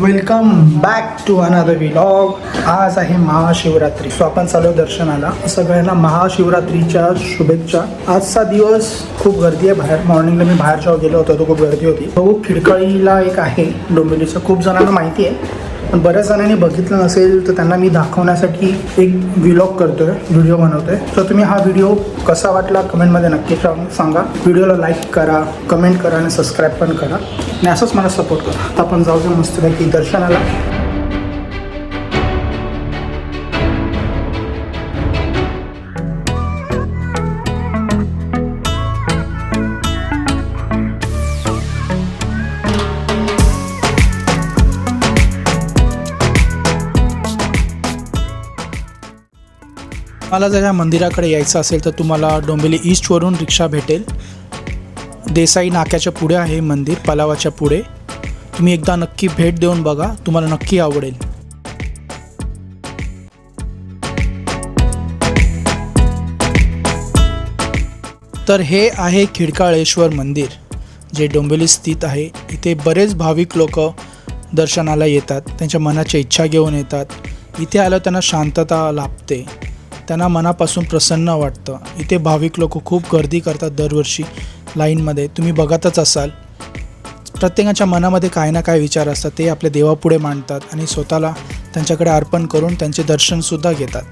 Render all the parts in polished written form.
Welcome back to another vlog. आज आहे Mahashivratri. So आपण चालू दर्शनाला. सगळ्यांना महाशिवरात्रीच्या शुभेच्छा. आजचा दिवस खूप गर्दी आहे बाहेर. मॉर्निंगला मी बाहेर जेव्हा गेलो होतो तो खूप गर्दी होती. तो खिडकाळीला एक आहे डोंबिवलीचं, खूप जणांना माहिती आहे पण बऱ्याच जणांनी बघितलं नसेल तर त्यांना मी दाखवण्यासाठी एक व्लॉग करतोय, व्हिडिओ बनवतोय. तर तुम्ही हा व्हिडिओ कसा वाटला कमेंटमध्ये नक्की सांगा. व्हिडिओला लाईक करा, कमेंट करा आणि सबस्क्राईब पण करा आणि असंच मला सपोर्ट करा. आता आपण जाऊ दे मस्तपैकी दर्शनाला. मला जर या मंदिराकडे यायचं असेल तर तुम्हाला डोंबिवली ईस्टवरून रिक्षा भेटेल. देसाई नाक्याच्या पुढे आहे मंदिर, पलावाच्या पुढे. तुम्ही एकदा नक्की भेट देऊन बघा, तुम्हाला नक्की आवडेल. तर हे आहे खिडकाळेश्वर मंदिर जे डोंबिवलीत स्थित आहे. इथे बरेच भाविक लोक दर्शनाला येतात, त्यांच्या मनाच्या इच्छा घेऊन येतात. इथे आल्यावर त्यांना शांतता लाभते, त्यांना मनापासून प्रसन्न वाटतं. इथे भाविक लोक खूप गर्दी करतात दरवर्षी लाईनमध्ये. तुम्ही बघतच असाल, प्रत्येकाच्या मनामध्ये काय ना काय विचार असतात, ते आपल्या देवापुढे मांडतात आणि स्वतःला त्यांच्याकडे अर्पण करून त्यांचे दर्शनसुद्धा घेतात.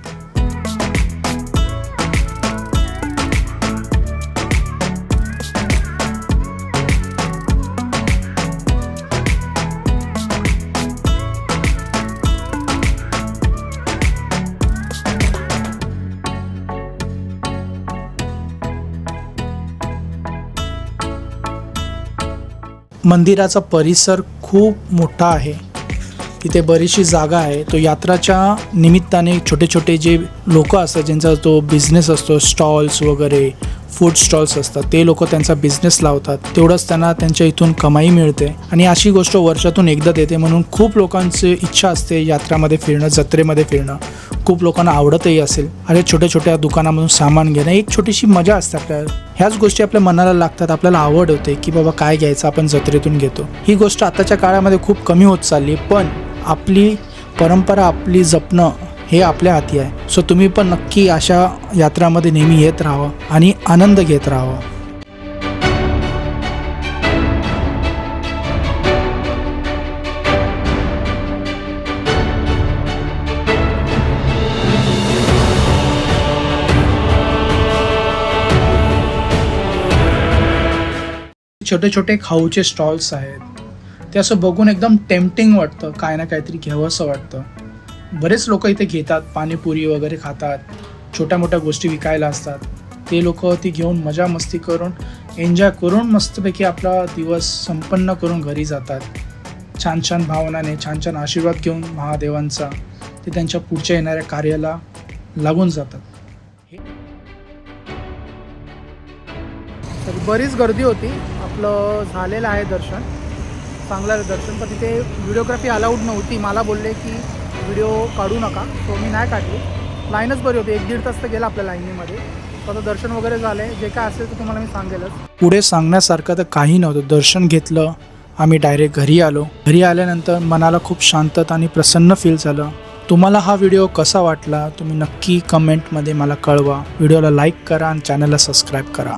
मंदिराचा परिसर खूप मोठा आहे. तिथे बरीचशी जागा आहे. तो यात्राच्या निमित्ताने छोटे छोटे जे लोक असतात, ज्यांचा तो बिझनेस असतो, स्टॉल्स वगैरे फूड स्टॉल्स असतात, ते लोक त्यांचा बिझनेस लावतात. तेवढंच त्यांना त्यांच्या इथून कमाई मिळते आणि अशी गोष्ट वर्षातून एकदा येते. म्हणून खूप लोकांची इच्छा असते यात्रामध्ये फिरणं, जत्रेमध्ये फिरणं. खूप लोकांना आवडतही असेल. अरे छोट्या छोट्या दुकानामधून सामान घेणं एक छोटीशी मजा असते. आपल्याला ह्याच गोष्टी आपल्या मनाला लागतात. आपल्याला आवड होते की बाबा काय घ्यायचं आपण जत्रेतून घेतो. ही गोष्ट आताच्या काळामध्ये खूप कमी होत चालली, पण आपली परंपरा आपली जपणं हे आपल्या हाती आहे. सो तुम्ही पण नक्की अशा यात्रामध्ये नेहमी येत राहावं आणि आनंद घेत राहावं. छोटे छोटे खाऊचे स्टॉल्स आहेत. ते असं बघून एकदम टेम्पटिंग वाटतं, काय ना काहीतरी घ्यावं असं वाटतं. बरेच लोक इथे घेतात, पाणीपुरी वगैरे खातात, छोट्या मोठ्या गोष्टी विकायला असतात. ते लोक ती घेऊन मजा मस्ती करून एन्जॉय करून मस्तपैकी आपला दिवस संपन्न करून घरी जातात. छान छान भावनाने, छान छान आशीर्वाद घेऊन महादेवांचा ते त्यांच्या पुढच्या येणाऱ्या कार्याला लागून जातात. तर बरीच गर्दी होती. आपलं झालेलं आहे दर्शन, चांगलं दर्शन. पण तिथे व्हिडिओग्राफी अलाउड नव्हती. मला बोलले की व्हिडिओ काढू नका, सो मी नाही काढली. लाईनच बरी होती, 1-1.5 तास तर गेला आपल्या लाईनीमध्ये. आता दर्शन वगैरे झालं आहे. जे काय असेल तर तुम्हाला मी सांगेलच. पुढे सांगण्यासारखं तर काही नव्हतं. दर्शन घेतलं, आम्ही डायरेक्ट घरी आलो. घरी आल्यानंतर मनाला खूप शांतता आणि प्रसन्न फील झालं. तुम्हाला हा व्हिडिओ कसा वाटला तुम्ही नक्की कमेंटमध्ये मला कळवा. व्हिडिओला लाईक करा आणि चॅनलला सबस्क्राईब करा.